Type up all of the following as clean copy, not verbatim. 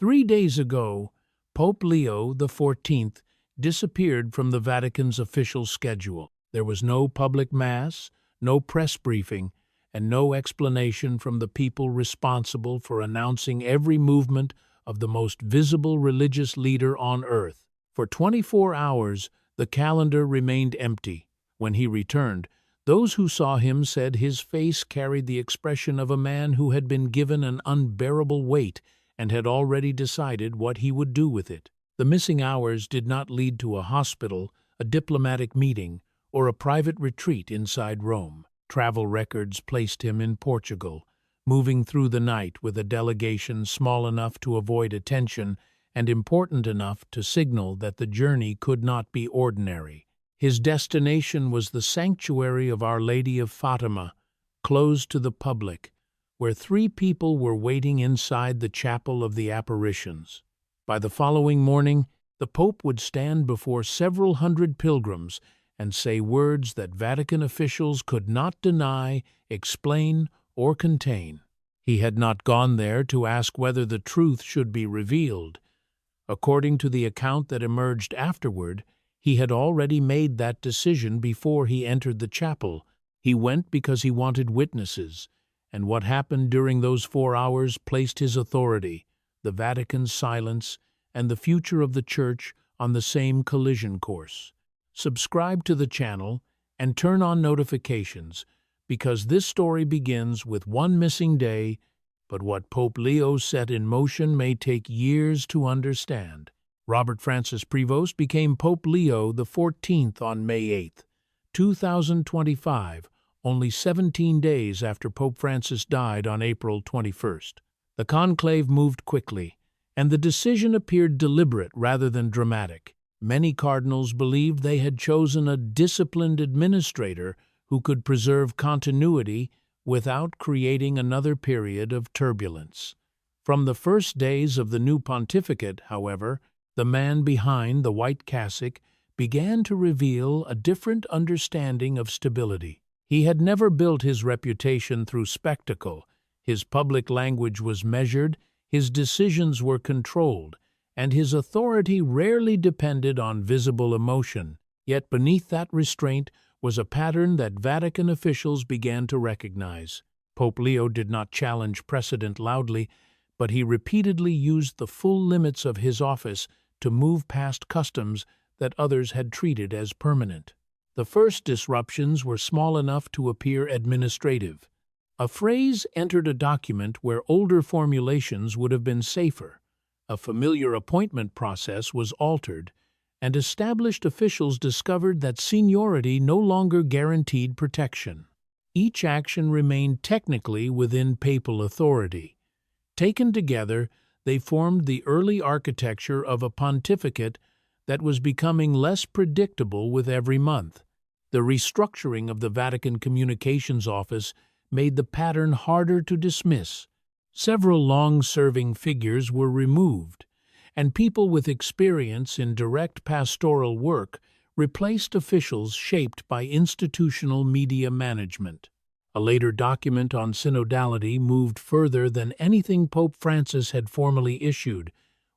3 days ago, Pope Leo XIV disappeared from the Vatican's official schedule. There was no public mass, no press briefing, and no explanation from the people responsible for announcing every movement of the most visible religious leader on earth. For 24 hours, the calendar remained empty. When he returned, those who saw him said his face carried the expression of a man who had been given an unbearable weight and had already decided what he would do with it. The missing hours did not lead to a hospital, a diplomatic meeting, or a private retreat inside Rome. Travel records placed him in Portugal, moving through the night with a delegation small enough to avoid attention and important enough to signal that the journey could not be ordinary. His destination was the sanctuary of Our Lady of Fatima, closed to the public, where 3 people were waiting inside the chapel of the apparitions. By the following morning, the Pope would stand before several hundred pilgrims and say words that Vatican officials could not deny, explain, or contain. He had not gone there to ask whether the truth should be revealed. According to the account that emerged afterward, he had already made that decision before he entered the chapel. He went because he wanted witnesses, and what happened during those 4 hours placed his authority, the Vatican's silence, and the future of the Church on the same collision course. Subscribe to the channel and turn on notifications, because this story begins with one missing day, but what Pope Leo set in motion may take years to understand. Robert Francis Prevost became Pope Leo XIV on May 8, 2025, only 17 days after Pope Francis died on April 21st. The conclave moved quickly, and the decision appeared deliberate rather than dramatic. Many cardinals believed they had chosen a disciplined administrator who could preserve continuity without creating another period of turbulence. From the first days of the new pontificate, however, the man behind the white cassock began to reveal a different understanding of stability. He had never built his reputation through spectacle. His public language was measured, his decisions were controlled, and his authority rarely depended on visible emotion. Yet beneath that restraint was a pattern that Vatican officials began to recognize. Pope Leo did not challenge precedent loudly, but he repeatedly used the full limits of his office to move past customs that others had treated as permanent. The first disruptions were small enough to appear administrative. A phrase entered a document where older formulations would have been safer. A familiar appointment process was altered, and established officials discovered that seniority no longer guaranteed protection. Each action remained technically within papal authority. Taken together, they formed the early architecture of a pontificate that was becoming less predictable with every month. The restructuring of the Vatican Communications Office made the pattern harder to dismiss. Several long-serving figures were removed, and people with experience in direct pastoral work replaced officials shaped by institutional media management. A later document on synodality moved further than anything Pope Francis had formally issued,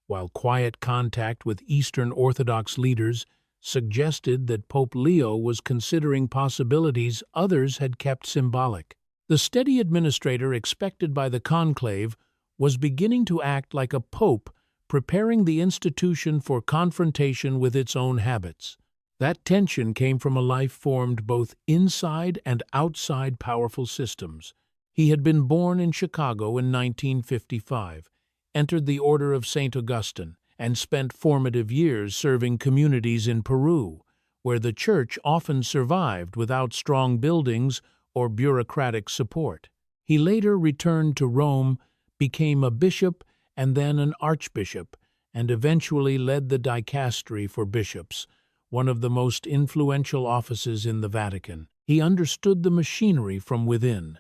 while quiet contact with Eastern Orthodox leaders suggested that Pope Leo was considering possibilities others had kept symbolic. The steady administrator expected by the conclave was beginning to act like a pope preparing the institution for confrontation with its own habits. That tension came from a life formed both inside and outside powerful systems. He had been born in Chicago in 1955, entered the Order of St. Augustine, and spent formative years serving communities in Peru, where the Church often survived without strong buildings or bureaucratic support. He later returned to Rome, became a bishop and then an archbishop, and eventually led the dicastery for bishops, one of the most influential offices in the Vatican. He understood the machinery from within,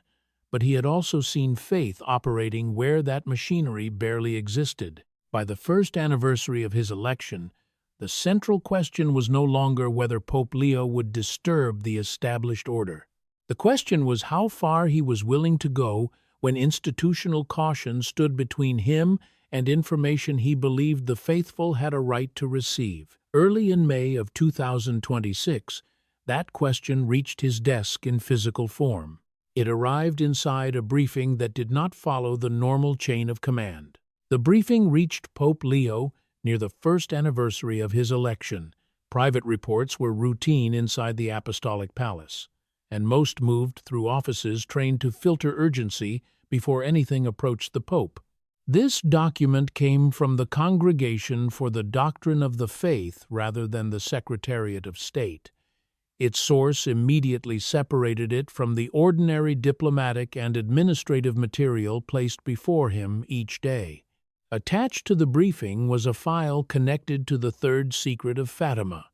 but he had also seen faith operating where that machinery barely existed. By the first anniversary of his election, the central question was no longer whether Pope Leo would disturb the established order. The question was how far he was willing to go when institutional caution stood between him and information he believed the faithful had a right to receive. Early in May of 2026, that question reached his desk in physical form. It arrived inside a briefing that did not follow the normal chain of command. The briefing reached Pope Leo near the first anniversary of his election. Private reports were routine inside the Apostolic Palace, and most moved through offices trained to filter urgency before anything approached the Pope. This document came from the Congregation for the Doctrine of the Faith rather than the Secretariat of State. Its source immediately separated it from the ordinary diplomatic and administrative material placed before him each day. Attached to the briefing was a file connected to the Third Secret of Fatima.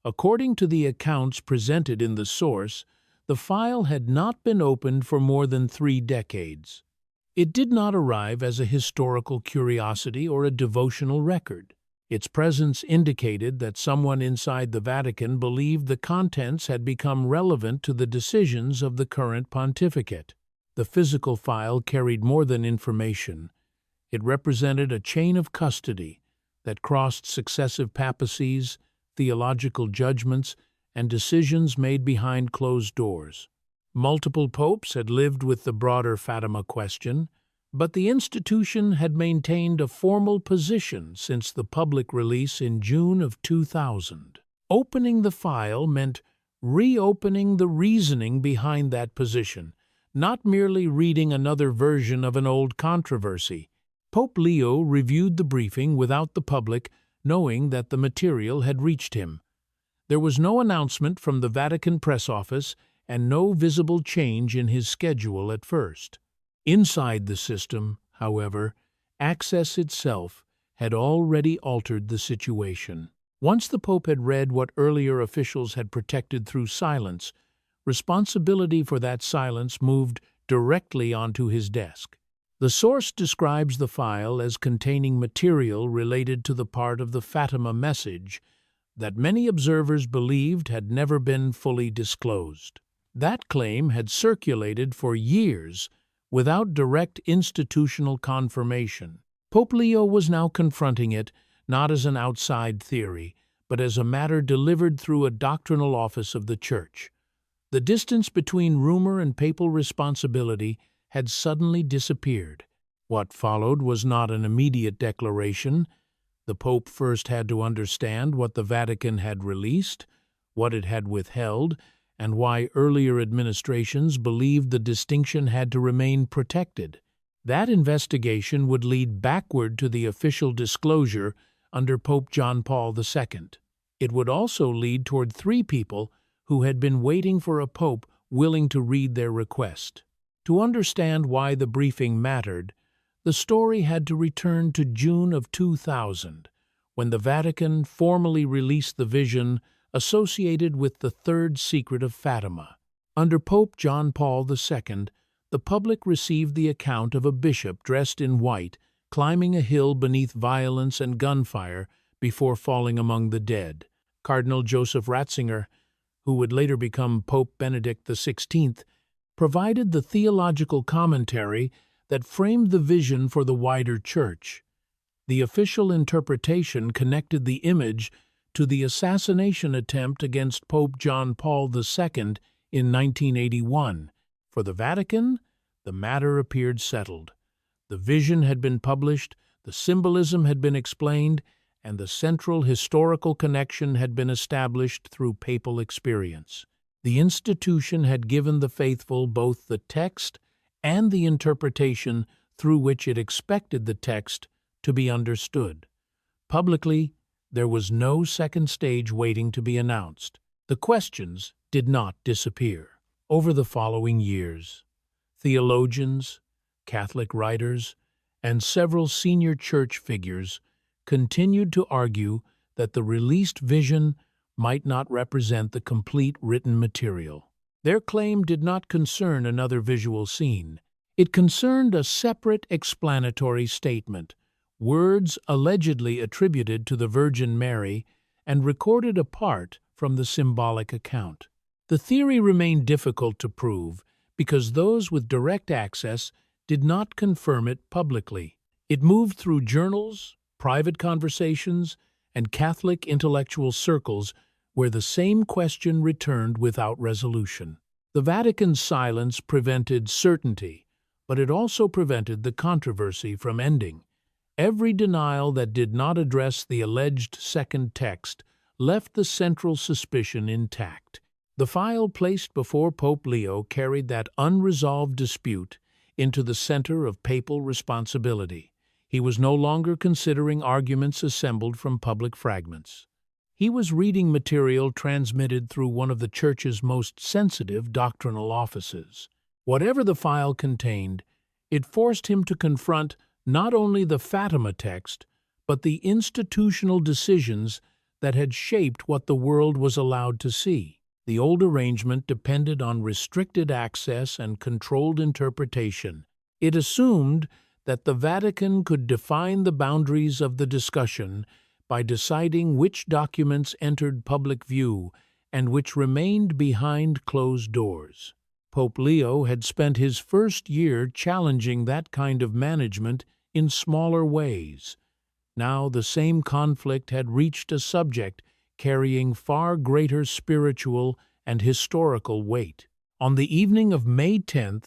According to the accounts presented in the source, the file had not been opened for more than 3 decades. It did not arrive as a historical curiosity or a devotional record. Its presence indicated that someone inside the Vatican believed the contents had become relevant to the decisions of the current pontificate. The physical file carried more than information. It represented a chain of custody that crossed successive papacies, theological judgments, and decisions made behind closed doors. Multiple popes had lived with the broader Fatima question, but the institution had maintained a formal position since the public release in June of 2000. Opening the file meant reopening the reasoning behind that position, not merely reading another version of an old controversy. Pope Leo reviewed the briefing without the public knowing that the material had reached him. There was no announcement from the Vatican press office and no visible change in his schedule at first. Inside the system, however, access itself had already altered the situation. Once the Pope had read what earlier officials had protected through silence, responsibility for that silence moved directly onto his desk. The source describes the file as containing material related to the part of the Fatima message that many observers believed had never been fully disclosed. That claim had circulated for years without direct institutional confirmation. Pope Leo was now confronting it not as an outside theory, but as a matter delivered through a doctrinal office of the Church. The distance between rumor and papal responsibility had suddenly disappeared. What followed was not an immediate declaration. The Pope first had to understand what the Vatican had released, what it had withheld, and why earlier administrations believed the distinction had to remain protected. That investigation would lead backward to the official disclosure under Pope John Paul II. It would also lead toward 3 people who had been waiting for a pope willing to read their request. To understand why the briefing mattered, the story had to return to June of 2000, when the Vatican formally released the vision associated with the Third Secret of Fatima. Under Pope John Paul II, the public received the account of a bishop dressed in white climbing a hill beneath violence and gunfire before falling among the dead. Cardinal Joseph Ratzinger, who would later become Pope Benedict XVI, provided the theological commentary that framed the vision for the wider Church. The official interpretation connected the image to the assassination attempt against Pope John Paul II in 1981. For the Vatican, the matter appeared settled. The vision had been published, the symbolism had been explained, and the central historical connection had been established through papal experience. The institution had given the faithful both the text and the interpretation through which it expected the text to be understood. Publicly, there was no second stage waiting to be announced. The questions did not disappear. Over the following years, theologians, Catholic writers, and several senior church figures continued to argue that the released vision might not represent the complete written material. Their claim did not concern another visual scene. It concerned a separate explanatory statement, words allegedly attributed to the Virgin Mary and recorded apart from the symbolic account. The theory remained difficult to prove because those with direct access did not confirm it publicly. It moved through journals, private conversations, and Catholic intellectual circles where the same question returned without resolution. The Vatican's silence prevented certainty, but it also prevented the controversy from ending. Every denial that did not address the alleged second text left the central suspicion intact. The file placed before Pope Leo carried that unresolved dispute into the center of papal responsibility. He was no longer considering arguments assembled from public fragments. He was reading material transmitted through one of the Church's most sensitive doctrinal offices. Whatever the file contained, it forced him to confront not only the Fatima text, but the institutional decisions that had shaped what the world was allowed to see. The old arrangement depended on restricted access and controlled interpretation. It assumed that the Vatican could define the boundaries of the discussion by deciding which documents entered public view and which remained behind closed doors. Pope Leo had spent his first year challenging that kind of management in smaller ways. Now the same conflict had reached a subject carrying far greater spiritual and historical weight. On the evening of May 10,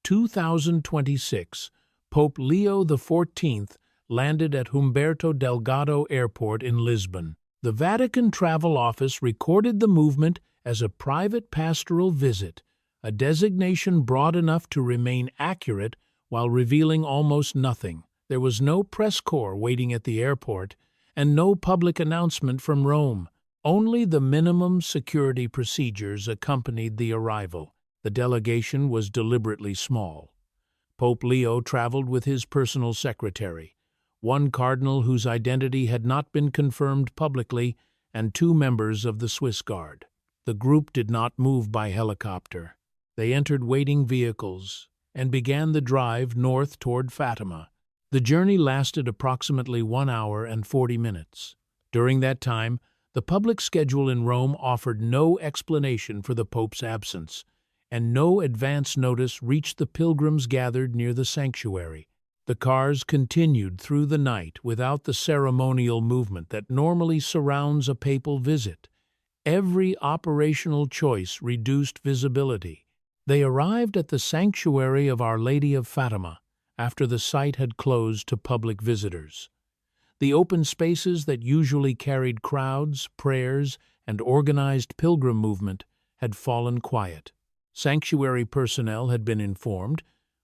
2026, Pope Leo XIV landed at Humberto Delgado Airport in Lisbon. The Vatican Travel Office recorded the movement as a private pastoral visit, a designation broad enough to remain accurate while revealing almost nothing. There was no press corps waiting at the airport and no public announcement from Rome. Only the minimum security procedures accompanied the arrival. The delegation was deliberately small. Pope Leo traveled with his personal secretary, one cardinal whose identity had not been confirmed publicly, and 2 members of the Swiss Guard. The group did not move by helicopter. They entered waiting vehicles and began the drive north toward Fatima. The journey lasted approximately 1 hour and 40 minutes. During that time, the public schedule in Rome offered no explanation for the Pope's absence, and no advance notice reached the pilgrims gathered near the sanctuary. The cars continued through the night without the ceremonial movement that normally surrounds a papal visit. Every operational choice reduced visibility. They arrived at the sanctuary of Our Lady of Fatima after the site had closed to public visitors. The open spaces that usually carried crowds, prayers, and organized pilgrim movement had fallen quiet. Sanctuary personnel had been informed,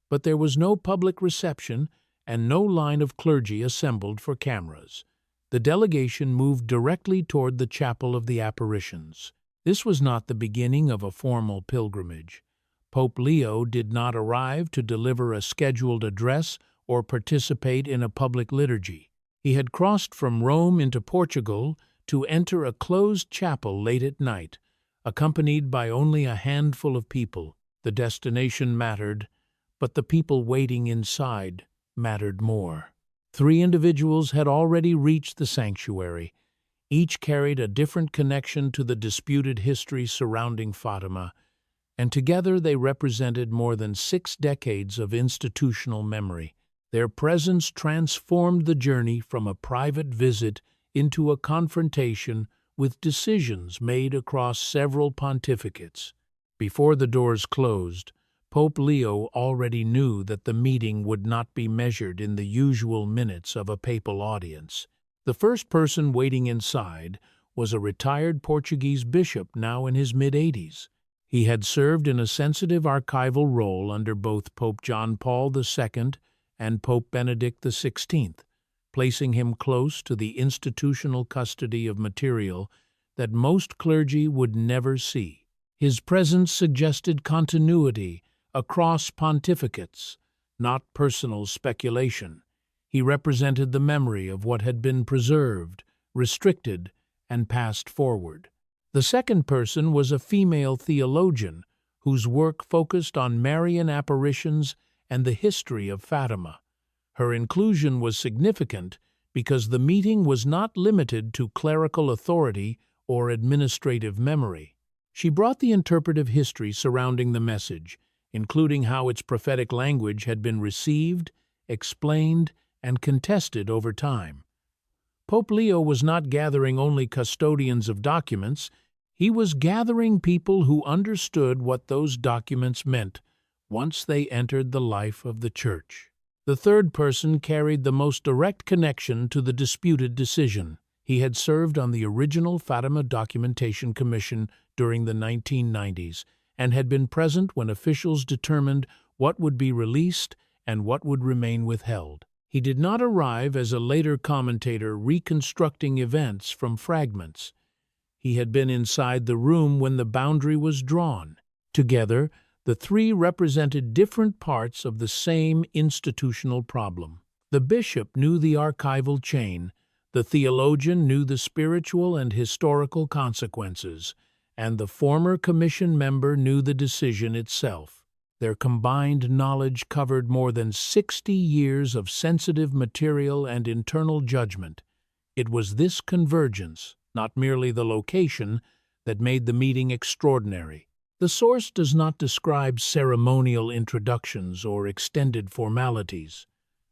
but there was no public reception and no line of clergy assembled for cameras. The delegation moved directly toward the Chapel of the Apparitions. This was not the beginning of a formal pilgrimage. Pope Leo did not arrive to deliver a scheduled address or participate in a public liturgy. He had crossed from Rome into Portugal to enter a closed chapel late at night, accompanied by only a handful of people. The destination mattered, but the people waiting inside mattered more. 3 individuals had already reached the sanctuary. Each carried a different connection to the disputed history surrounding Fatima, and together they represented more than 6 decades of institutional memory. Their presence transformed the journey from a private visit into a confrontation with decisions made across several pontificates. Before the doors closed, Pope Leo already knew that the meeting would not be measured in the usual minutes of a papal audience. The first person waiting inside was a retired Portuguese bishop now in his mid-80s. He had served in a sensitive archival role under both Pope John Paul II and Pope Benedict XVI, placing him close to the institutional custody of material that most clergy would never see. His presence suggested continuity across pontificates, not personal speculation. He represented the memory of what had been preserved, restricted, and passed forward. The second person was a female theologian whose work focused on Marian apparitions and the history of Fatima. Her inclusion was significant because the meeting was not limited to clerical authority or administrative memory. She brought the interpretive history surrounding the message, including how its prophetic language had been received, explained, and contested over time. Pope Leo was not gathering only custodians of documents, he was gathering people who understood what those documents meant once they entered the life of the Church. The third person carried the most direct connection to the disputed decision. He had served on the original Fatima Documentation Commission during the 1990s and had been present when officials determined what would be released and what would remain withheld. He did not arrive as a later commentator reconstructing events from fragments. He had been inside the room when the boundary was drawn. Together, the three represented different parts of the same institutional problem. The bishop knew the archival chain, the theologian knew the spiritual and historical consequences, and the former commission member knew the decision itself. Their combined knowledge covered more than 60 years of sensitive material and internal judgment. It was this convergence, not merely the location, that made the meeting extraordinary. The source does not describe ceremonial introductions or extended formalities.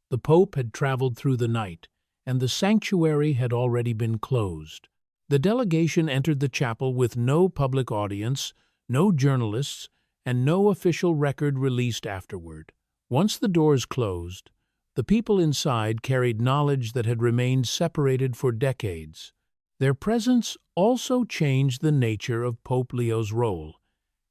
The Pope had traveled through the night, and the sanctuary had already been closed. The delegation entered the chapel with no public audience, no journalists, and no official record released afterward. Once the doors closed, the people inside carried knowledge that had remained separated for decades. Their presence also changed the nature of Pope Leo's role.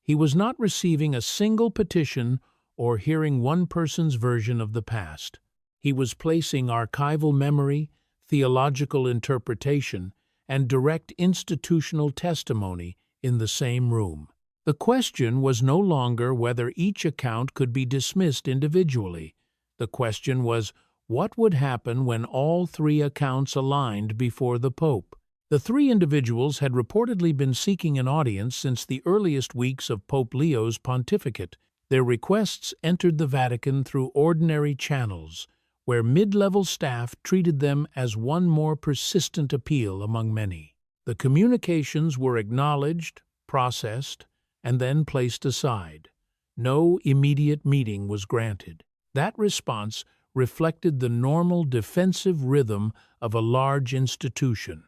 He was not receiving a single petition or hearing one person's version of the past. He was placing archival memory, theological interpretation, and direct institutional testimony in the same room. The question was no longer whether each account could be dismissed individually. The question was, what would happen when all three accounts aligned before the Pope? The three individuals had reportedly been seeking an audience since the earliest weeks of Pope Leo's pontificate. Their requests entered the Vatican through ordinary channels, where mid-level staff treated them as one more persistent appeal among many. The communications were acknowledged, processed, and then placed aside. No immediate meeting was granted. That response reflected the normal defensive rhythm of a large institution.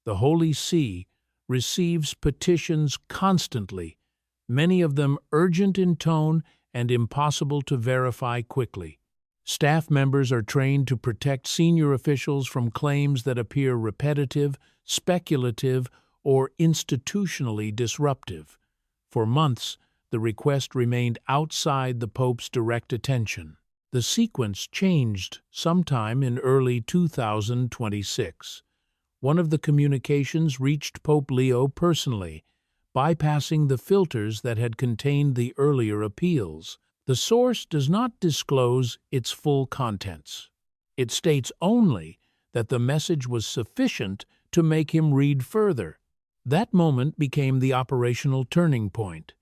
The Holy See receives petitions constantly, many of them urgent in tone and impossible to verify quickly. Staff members are trained to protect senior officials from claims that appear repetitive, speculative, or institutionally disruptive. For months, the request remained outside the Pope's direct attention. The sequence changed sometime in early 2026. One of the communications reached Pope Leo personally, bypassing the filters that had contained the earlier appeals. The source does not disclose its full contents. It states only that the message was sufficient to make him read further. That moment became the operational turning point.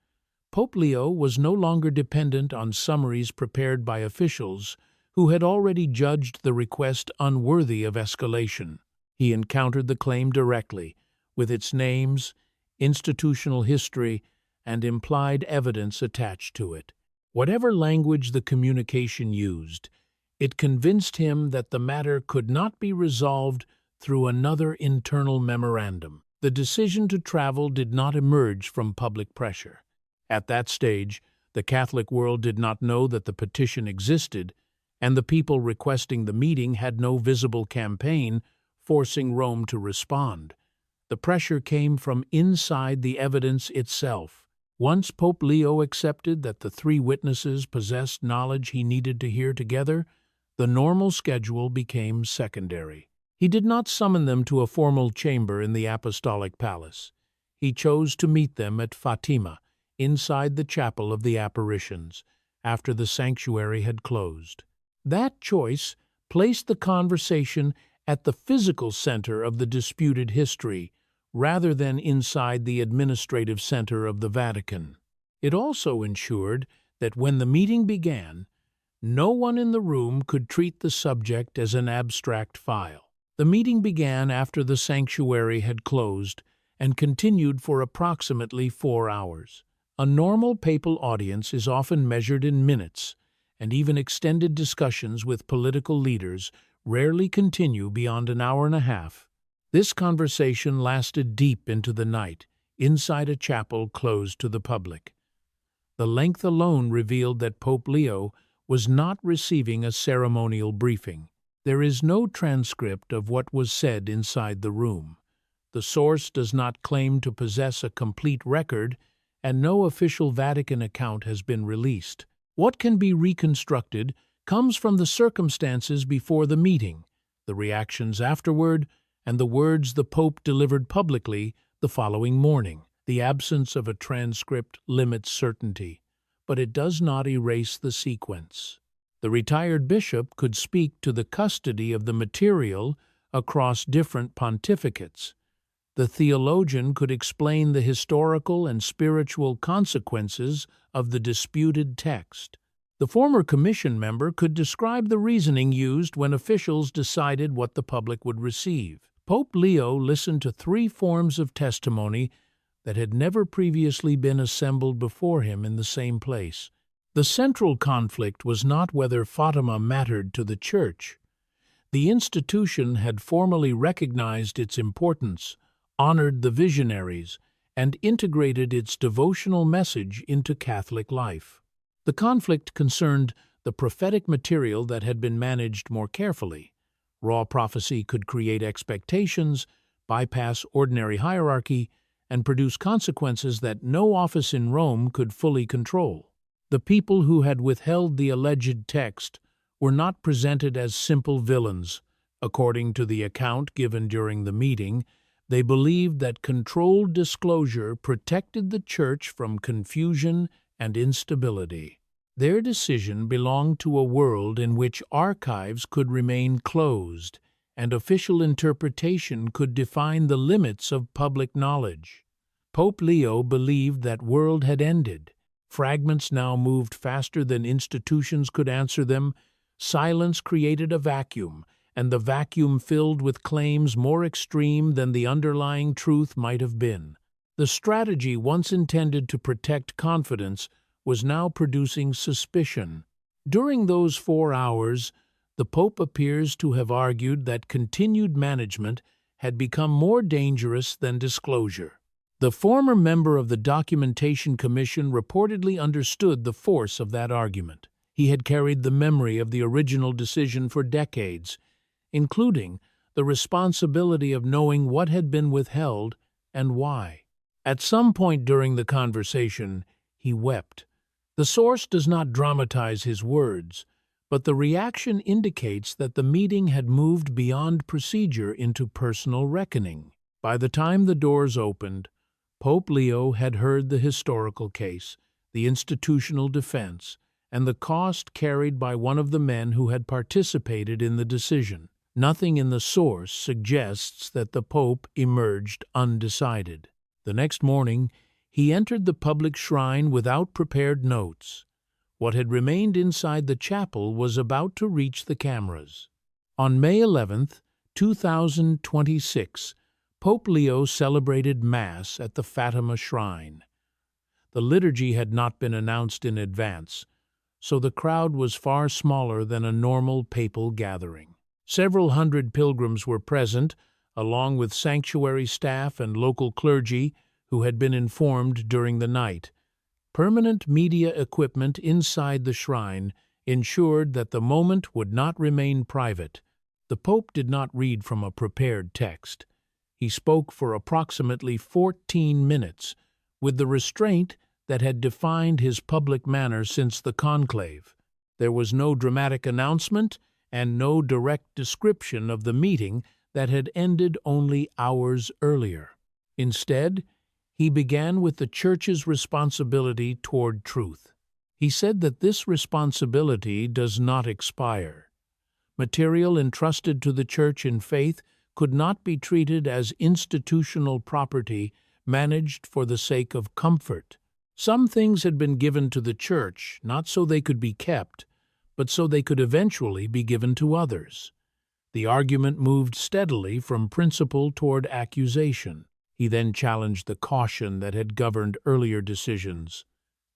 Pope Leo was no longer dependent on summaries prepared by officials who had already judged the request unworthy of escalation. He encountered the claim directly, with its names, institutional history, and implied evidence attached to it. Whatever language the communication used, it convinced him that the matter could not be resolved through another internal memorandum. The decision to travel did not emerge from public pressure. At that stage, the Catholic world did not know that the petition existed, and the people requesting the meeting had no visible campaign forcing Rome to respond. The pressure came from inside the evidence itself. Once Pope Leo accepted that the three witnesses possessed knowledge he needed to hear together, the normal schedule became secondary. He did not summon them to a formal chamber in the Apostolic Palace. He chose to meet them at Fatima, inside the Chapel of the Apparitions, after the sanctuary had closed. That choice placed the conversation at the physical center of the disputed history, rather than inside the administrative center of the Vatican. It also ensured that when the meeting began, no one in the room could treat the subject as an abstract file. The meeting began after the sanctuary had closed and continued for approximately 4 hours. A normal papal audience is often measured in minutes, and even extended discussions with political leaders rarely continue beyond an hour and a half. This conversation lasted deep into the night, inside a chapel closed to the public. The length alone revealed that Pope Leo was not receiving a ceremonial briefing. There is no transcript of what was said inside the room. The source does not claim to possess a complete record, and no official Vatican account has been released. What can be reconstructed comes from the circumstances before the meeting, the reactions afterward, and the words the Pope delivered publicly the following morning. The absence of a transcript limits certainty, but it does not erase the sequence. The retired bishop could speak to the custody of the material across different pontificates. The theologian could explain the historical and spiritual consequences of the disputed text. The former commission member could describe the reasoning used when officials decided what the public would receive. Pope Leo listened to three forms of testimony that had never previously been assembled before him in the same place. The central conflict was not whether Fatima mattered to the Church. The institution had formally recognized its importance, honored the visionaries, and integrated its devotional message into Catholic life. The conflict concerned the prophetic material that had been managed more carefully. Raw prophecy could create expectations, bypass ordinary hierarchy, and produce consequences that no office in Rome could fully control. The people who had withheld the alleged text were not presented as simple villains. According to the account given during the meeting, they believed that controlled disclosure protected the Church from confusion and instability. Their decision belonged to a world in which archives could remain closed and official interpretation could define the limits of public knowledge. Pope Leo believed that world had ended. Fragments now moved faster than institutions could answer them. Silence created a vacuum, and the vacuum filled with claims more extreme than the underlying truth might have been. The strategy once intended to protect confidence was now producing suspicion. During those 4 hours, the Pope appears to have argued that continued management had become more dangerous than disclosure. The former member of the Documentation Commission reportedly understood the force of that argument. He had carried the memory of the original decision for decades, including the responsibility of knowing what had been withheld and why. At some point during the conversation, he wept. The source does not dramatize his words, but the reaction indicates that the meeting had moved beyond procedure into personal reckoning. By the time the doors opened, Pope Leo had heard the historical case, the institutional defense, and the cost carried by one of the men who had participated in the decision. Nothing in the source suggests that the Pope emerged undecided. The next morning, he entered the public shrine without prepared notes. What had remained inside the chapel was about to reach the cameras. On May 11, 2026, Pope Leo celebrated Mass at the Fatima shrine. The liturgy had not been announced in advance, so the crowd was far smaller than a normal papal gathering. Several hundred pilgrims were present, along with sanctuary staff and local clergy who had been informed during the night. Permanent media equipment inside the shrine ensured that the moment would not remain private. The Pope did not read from a prepared text. He spoke for approximately 14 minutes, with the restraint that had defined his public manner since the conclave. There was no dramatic announcement and no direct description of the meeting that had ended only hours earlier. Instead, he began with the Church's responsibility toward truth. He said that this responsibility does not expire. Material entrusted to the Church in faith could not be treated as institutional property managed for the sake of comfort. Some things had been given to the Church, not so they could be kept, but so they could eventually be given to others. The argument moved steadily from principle toward accusation. He then challenged the caution that had governed earlier decisions.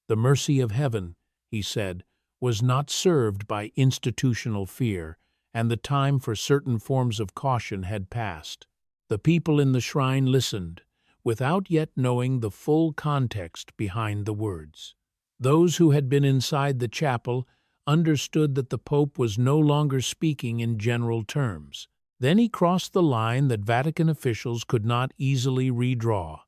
The mercy of heaven, he said, was not served by institutional fear, and the time for certain forms of caution had passed. The people in the shrine listened, without yet knowing the full context behind the words. Those who had been inside the chapel understood that the Pope was no longer speaking in general terms. Then he crossed the line that Vatican officials could not easily redraw.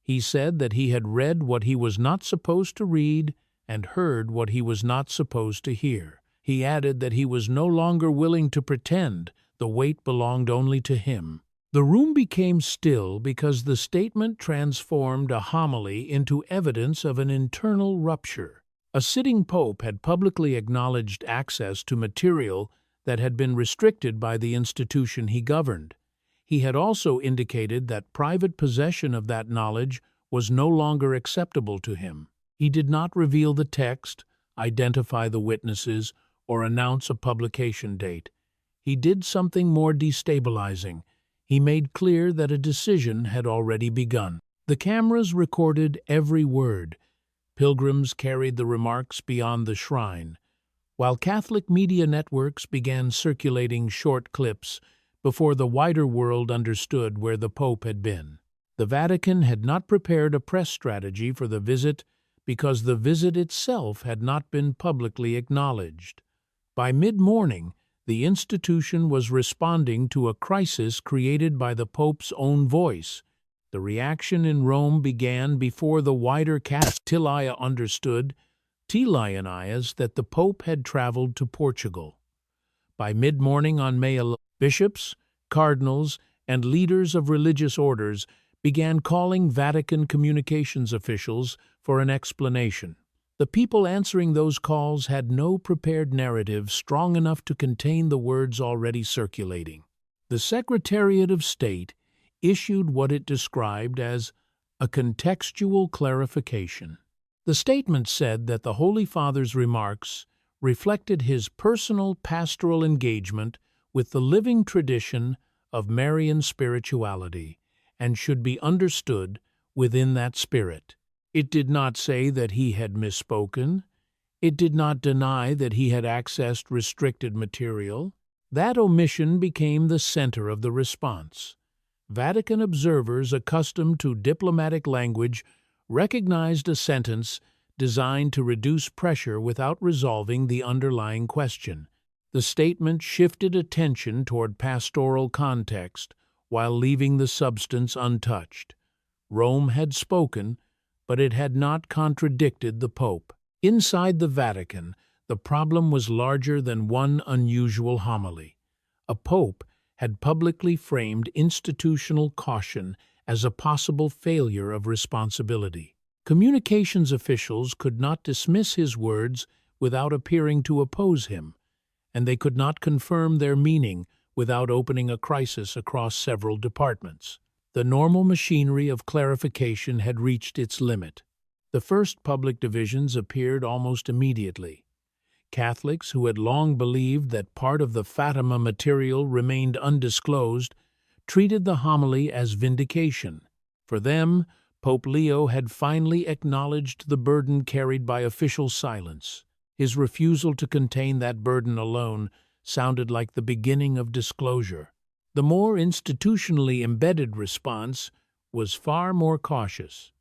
He said that he had read what he was not supposed to read and heard what he was not supposed to hear. He added that he was no longer willing to pretend the weight belonged only to him. The room became still because the statement transformed a homily into evidence of an internal rupture. A sitting pope had publicly acknowledged access to material that had been restricted by the institution he governed. He had also indicated that private possession of that knowledge was no longer acceptable to him. He did not reveal the text, identify the witnesses, or announce a publication date. He did something more destabilizing. He made clear that a decision had already begun. The cameras recorded every word. Pilgrims carried the remarks beyond the shrine, while Catholic media networks began circulating short clips before the wider world understood where the Pope had been. The Vatican had not prepared a press strategy for the visit because the visit itself had not been publicly acknowledged. By mid-morning, the institution was responding to a crisis created by the Pope's own voice. The reaction in Rome began before the wider Castilla understood that the Pope had traveled to Portugal. By mid-morning on May 11, bishops, cardinals, and leaders of religious orders began calling Vatican communications officials for an explanation. The people answering those calls had no prepared narrative strong enough to contain the words already circulating. The Secretariat of State issued what it described as a contextual clarification. The statement said that the Holy Father's remarks reflected his personal pastoral engagement with the living tradition of Marian spirituality and should be understood within that spirit. It did not say that he had misspoken. It did not deny that he had accessed restricted material. That omission became the center of the response. Vatican observers accustomed to diplomatic language recognized a sentence designed to reduce pressure without resolving the underlying question. The statement shifted attention toward pastoral context while leaving the substance untouched. Rome had spoken, but it had not contradicted the Pope. Inside the Vatican, the problem was larger than one unusual homily. A Pope had publicly framed institutional caution as a possible failure of responsibility. Communications officials could not dismiss his words without appearing to oppose him, and they could not confirm their meaning without opening a crisis across several departments. The normal machinery of clarification had reached its limit. The first public divisions appeared almost immediately. Catholics who had long believed that part of the Fatima material remained undisclosed treated the homily as vindication. For them, Pope Leo had finally acknowledged the burden carried by official silence. His refusal to contain that burden alone sounded like the beginning of disclosure. The more institutionally embedded response was far more cautious.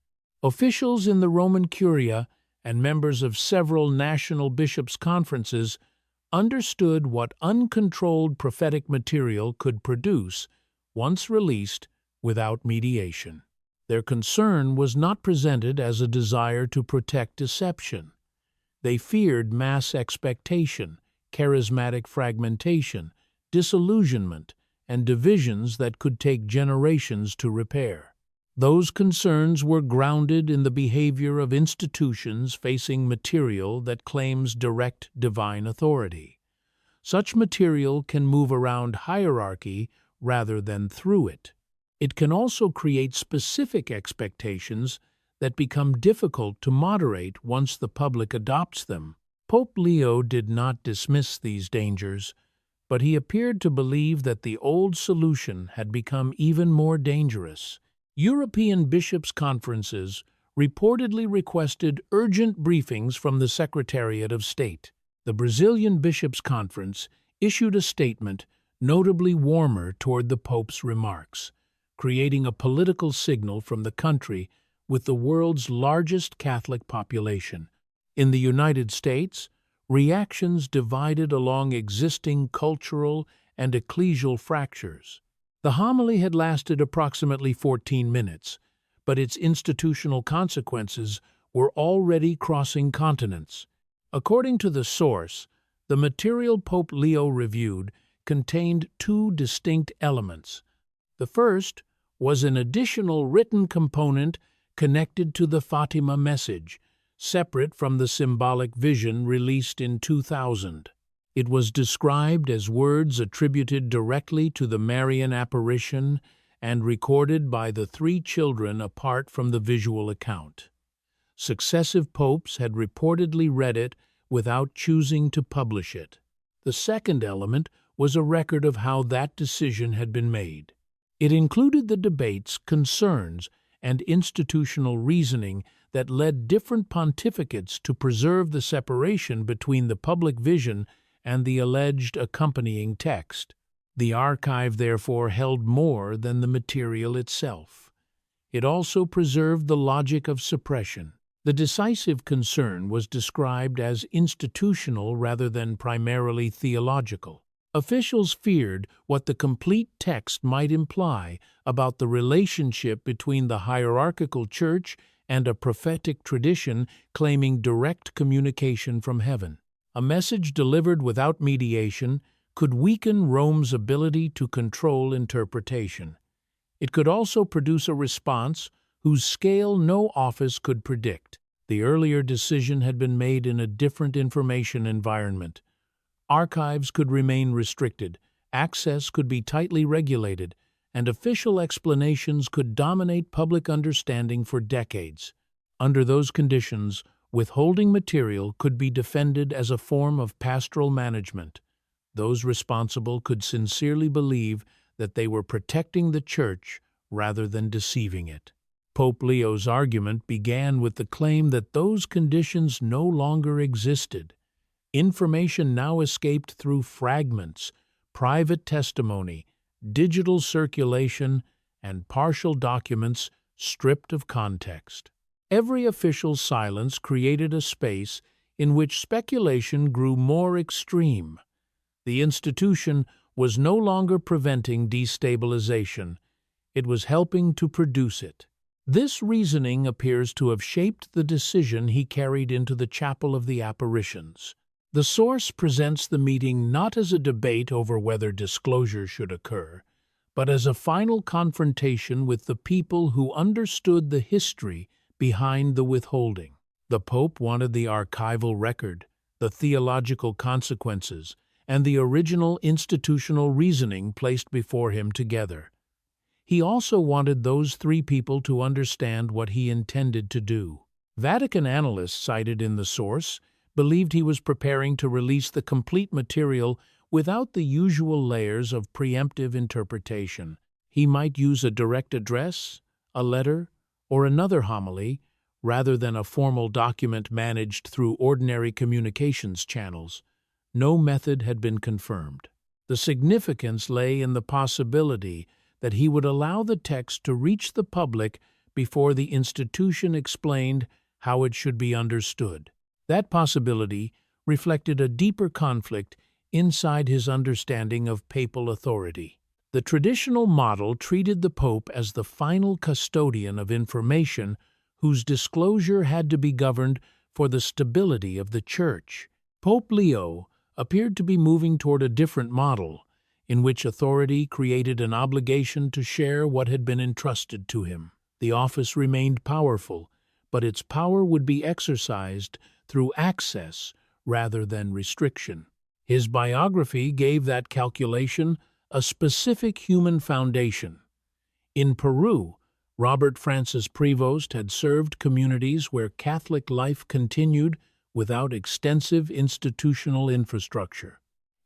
Officials in the Roman Curia and members of several national bishops' conferences understood what uncontrolled prophetic material could produce once released without mediation. Their concern was not presented as a desire to protect deception. They feared mass expectation, charismatic fragmentation, disillusionment, and divisions that could take generations to repair. Those concerns were grounded in the behavior of institutions facing material that claims direct divine authority. Such material can move around hierarchy rather than through it. It can also create specific expectations that become difficult to moderate once the public adopts them. Pope Leo did not dismiss these dangers, but he appeared to believe that the old solution had become even more dangerous. European bishops' conferences reportedly requested urgent briefings from the Secretariat of State. The Brazilian Bishops' Conference issued a statement notably warmer toward the Pope's remarks, creating a political signal from the country with the world's largest Catholic population. In the United States, reactions divided along existing cultural and ecclesial fractures. The homily had lasted approximately 14 minutes, but its institutional consequences were already crossing continents. According to the source, the material Pope Leo reviewed contained two distinct elements. The first was an additional written component connected to the Fatima message, separate from the symbolic vision released in 2000. It was described as words attributed directly to the Marian apparition and recorded by the three children apart from the visual account. Successive popes had reportedly read it without choosing to publish it. The second element was a record of how that decision had been made. It included the debates, concerns, and institutional reasoning that led different pontificates to preserve the separation between the public vision and the alleged accompanying text. The archive, therefore, held more than the material itself. It also preserved the logic of suppression. The decisive concern was described as institutional rather than primarily theological. Officials feared what the complete text might imply about the relationship between the hierarchical church and a prophetic tradition claiming direct communication from heaven. A message delivered without mediation could weaken Rome's ability to control interpretation. It could also produce a response whose scale no office could predict. The earlier decision had been made in a different information environment. Archives could remain restricted, access could be tightly regulated, and official explanations could dominate public understanding for decades. Under those conditions, withholding material could be defended as a form of pastoral management. Those responsible could sincerely believe that they were protecting the Church rather than deceiving it. Pope Leo's argument began with the claim that those conditions no longer existed. Information now escaped through fragments, private testimony, digital circulation, and partial documents stripped of context. Every official silence created a space in which speculation grew more extreme. The institution was no longer preventing destabilization, it was helping to produce it. This reasoning appears to have shaped the decision he carried into the Chapel of the Apparitions. The source presents the meeting not as a debate over whether disclosure should occur, but as a final confrontation with the people who understood the history behind the withholding. The Pope wanted the archival record, the theological consequences, and the original institutional reasoning placed before him together. He also wanted those three people to understand what he intended to do. Vatican analysts cited in the source believed he was preparing to release the complete material without the usual layers of preemptive interpretation. He might use a direct address, a letter, or another homily, rather than a formal document managed through ordinary communications channels. No method had been confirmed. The significance lay in the possibility that he would allow the text to reach the public before the institution explained how it should be understood. That possibility reflected a deeper conflict inside his understanding of papal authority. The traditional model treated the Pope as the final custodian of information whose disclosure had to be governed for the stability of the Church. Pope Leo appeared to be moving toward a different model, in which authority created an obligation to share what had been entrusted to him. The office remained powerful, but its power would be exercised through access rather than restriction. His biography gave that calculation a specific human foundation. In Peru, Robert Francis Prevost had served communities where Catholic life continued without extensive institutional infrastructure.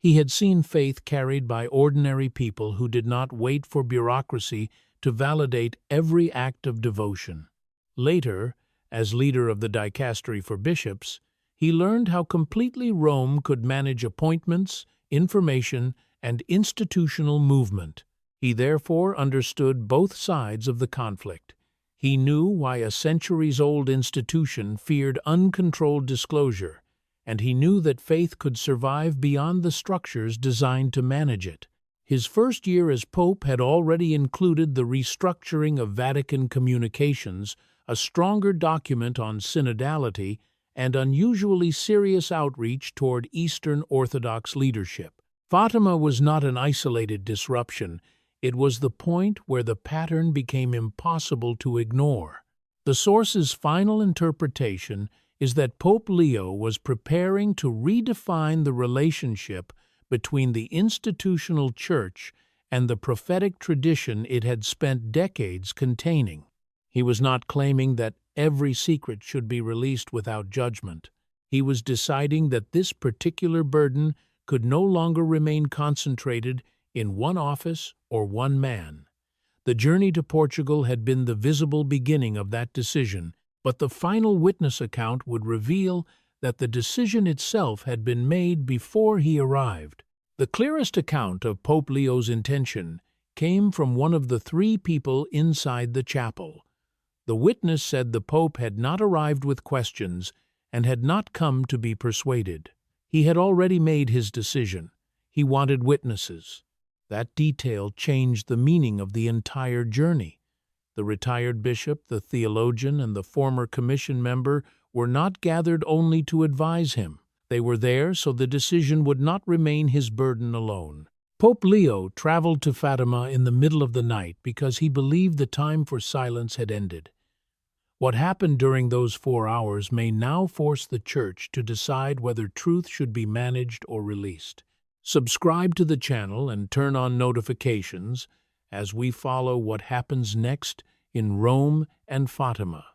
He had seen faith carried by ordinary people who did not wait for bureaucracy to validate every act of devotion. Later, as leader of the dicastery for bishops, He learned how completely Rome could manage appointments, information, and institutional movement. He therefore understood both sides of the conflict. He knew why a centuries-old institution feared uncontrolled disclosure, and he knew that faith could survive beyond the structures designed to manage it. His first year as Pope had already included the restructuring of Vatican communications, a stronger document on synodality, and unusually serious outreach toward Eastern Orthodox leadership. Fatima was not an isolated disruption. It was the point where the pattern became impossible to ignore. The source's final interpretation is that Pope Leo was preparing to redefine the relationship between the institutional church and the prophetic tradition it had spent decades containing. He was not claiming that every secret should be released without judgment. He was deciding that this particular burden could no longer remain concentrated in one office or one man. The journey to Portugal had been the visible beginning of that decision, but the final witness account would reveal that the decision itself had been made before he arrived. The clearest account of Pope Leo's intention came from one of the three people inside the chapel. The witness said the Pope had not arrived with questions and had not come to be persuaded. He had already made his decision. He wanted witnesses. That detail changed the meaning of the entire journey. The retired bishop, the theologian, and the former commission member were not gathered only to advise him. They were there so the decision would not remain his burden alone. Pope Leo traveled to Fatima in the middle of the night because he believed the time for silence had ended. What happened during those 4 hours may now force the Church to decide whether truth should be managed or released. Subscribe to the channel and turn on notifications as we follow what happens next in Rome and Fatima.